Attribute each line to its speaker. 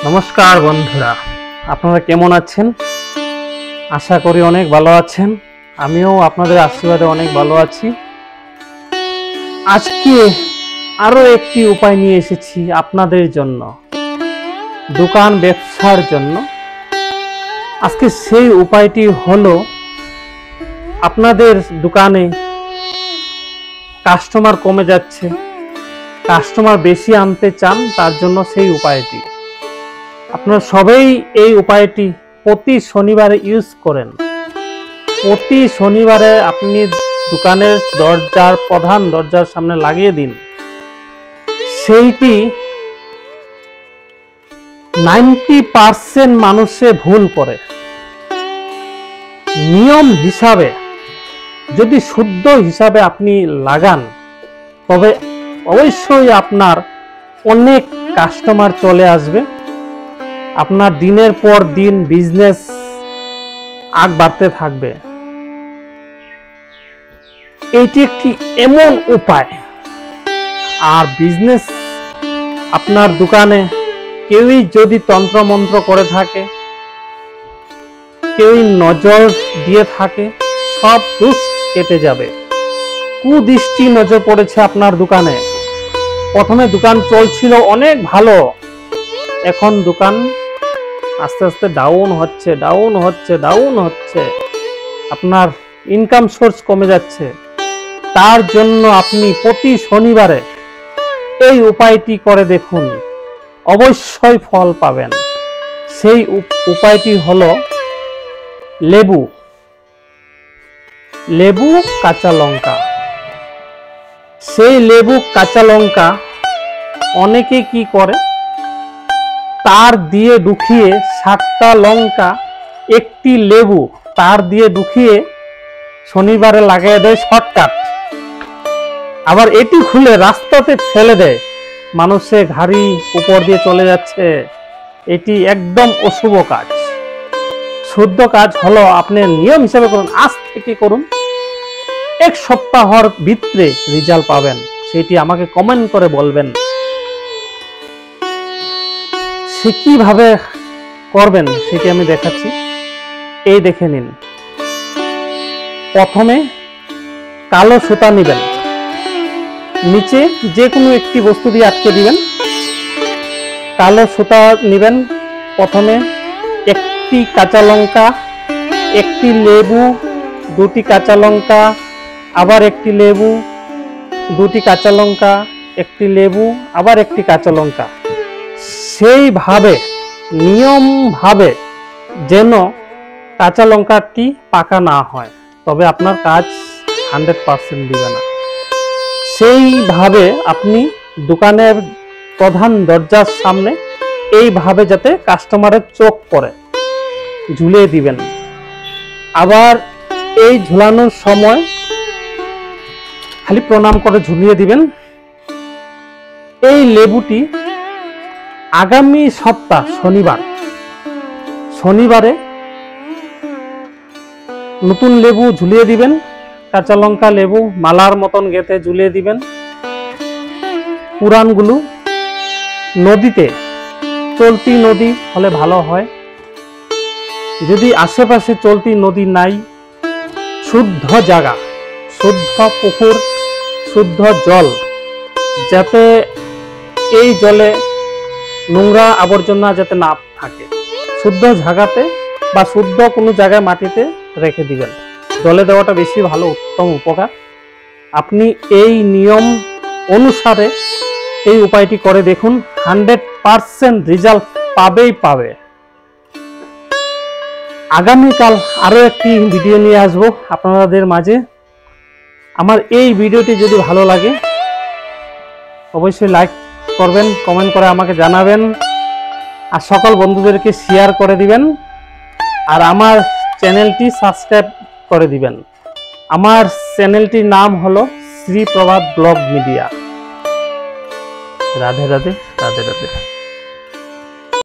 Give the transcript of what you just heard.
Speaker 1: নমস্কার বন্ধুরা, আপনারা কেমন আছেন? আশা করি অনেক ভালো আছেন। আমিও আপনাদের আশীর্বাদে অনেক ভালো আছি। আজকে আরো একটি উপায় নিয়ে এসেছি আপনাদের জন্য, দোকান ব্যবসার জন্য। আজকে সেই উপায়টি হলো, আপনাদের দোকানে কাস্টমার কমে যাচ্ছে, কাস্টমার বেশি আনতে চান, তার জন্য সেই উপায়টি। আপনারা সবাই এই উপায়টি প্রতি শনিবারে ইউজ করেন। প্রতি শনিবারে আপনি দোকানের প্রধান দরজার সামনে লাগিয়ে দিন। সেইটি 90% মানুষে ভুল করে। নিয়ম হিসাবে যদি শুদ্ধ হিসাবে আপনি লাগান, তবে অবশ্যই আপনার অনেক কাস্টমার চলে আসবে। আপনার দিনের পর দিন বিজনেস আগ বাড়তে থাকবে। এটি একটি এমন উপায়। আর বিজনেস আপনার দোকানে কেউই যদি তন্ত্রমন্ত্র করে থাকে, কেউই নজর দিয়ে থাকে, সব দোষ কেটে যাবে। কুদৃষ্টি নজর পড়েছে আপনার দোকানে। প্রথমে দোকান চলছিল অনেক ভালো, এখন দোকান আস্তে আস্তে ডাউন হচ্ছে। আপনার ইনকাম সোর্স কমে যাচ্ছে। তার জন্য আপনি প্রতি শনিবারে এই উপায়টি করে দেখুন, অবশ্যই ফল পাবেন। সেই উপায়টি হলো লেবু কাঁচা লঙ্কা। সেই লেবু কাঁচা লঙ্কা অনেকে কি করে, তার দিয়ে ঢুকিয়ে 7টা লঙ্কা, একটি লেবু তার দিয়ে ঢুকিয়ে শনিবারে লাগিয়ে দেয় শর্টকাট। আবার এটি খুলে রাস্তাতে ফেলে দেয়, মানুষের গাড়ি উপর দিয়ে চলে যাচ্ছে। এটি একদম অশুভ কাজ। শুদ্ধ কাজ হলো আপনি নিয়ম হিসেবে করুন, আজ থেকে করুন। 1 সপ্তাহর ভিতরে রেজাল্ট পাবেন। সেটি আমাকে কমেন্ট করে বলবেন। সে কিভাবে করবেন সেটি আমি দেখাচ্ছি। এই দেখে নিন। প্রথমে কালো সুতা নেবেন, নিচে যে কোনো একটি বস্তু দিয়ে আটকে দিবেন। কালো সুতা নেবেন। প্রথমে একটি কাঁচা লঙ্কা, একটি লেবু, 2টি কাঁচা লঙ্কা, আবার একটি লেবু, 2টি কাঁচা লঙ্কা, একটি লেবু, আবার একটি কাঁচা লঙ্কা। সেইভাবে নিয়মভাবে যেন কাঁচা লঙ্কাটি পাকা না হয়, তবে আপনার কাজ 100% দিবে না। সেইভাবে আপনি দোকানের প্রধান দরজার সামনে এইভাবে যাতে কাস্টমারের চোখ পড়ে ঝুলিয়ে দিবেন। আবার এই ঝুলানোর সময় খালি প্রণাম করে ঝুলিয়ে দিবেন। এই লেবুটি আগামী সপ্তাহ শনিবারে নতুন লেবু ঝুলিয়ে দিবেন। কাঁচা লঙ্কা লেবু মালার মতন গেঁথে ঝুলিয়ে দিবেন। পুরানগুলো নদীতে, চলতি নদী হলে ভালো হয়। যদি আশেপাশে চলতি নদী নাই, শুদ্ধ জায়গা, শুদ্ধ পুকুর, শুদ্ধ জল, যাতে এই জলে নোংরা আবর্জনা যাতে না থাকে, শুদ্ধ জায়গাতে বা শুদ্ধ কোনো জায়গায় মাটিতে রেখে দিবেন। জলে দেওয়াটা বেশি ভালো, উত্তম উপকার। আপনি এই নিয়ম অনুসারে এই উপায়টি করে দেখুন, 100% রেজাল্ট পাবে। আগামীকাল আরো একটি ভিডিও নিয়ে আসবো আপনাদের মাঝে। আমার এই ভিডিওটি যদি ভালো লাগে অবশ্যই লাইক করবেন, কমেন্ট করে আমাকে জানাবেন, আর সকল বন্ধুদেরকে শেয়ার করে দিবেন। আর আমার চ্যানেলটি সাবস্ক্রাইব করে দিবেন। আমার চ্যানেলটির নাম হলো শ্রী প্রভাত ব্লগ মিডিয়া। রাধে রাধে।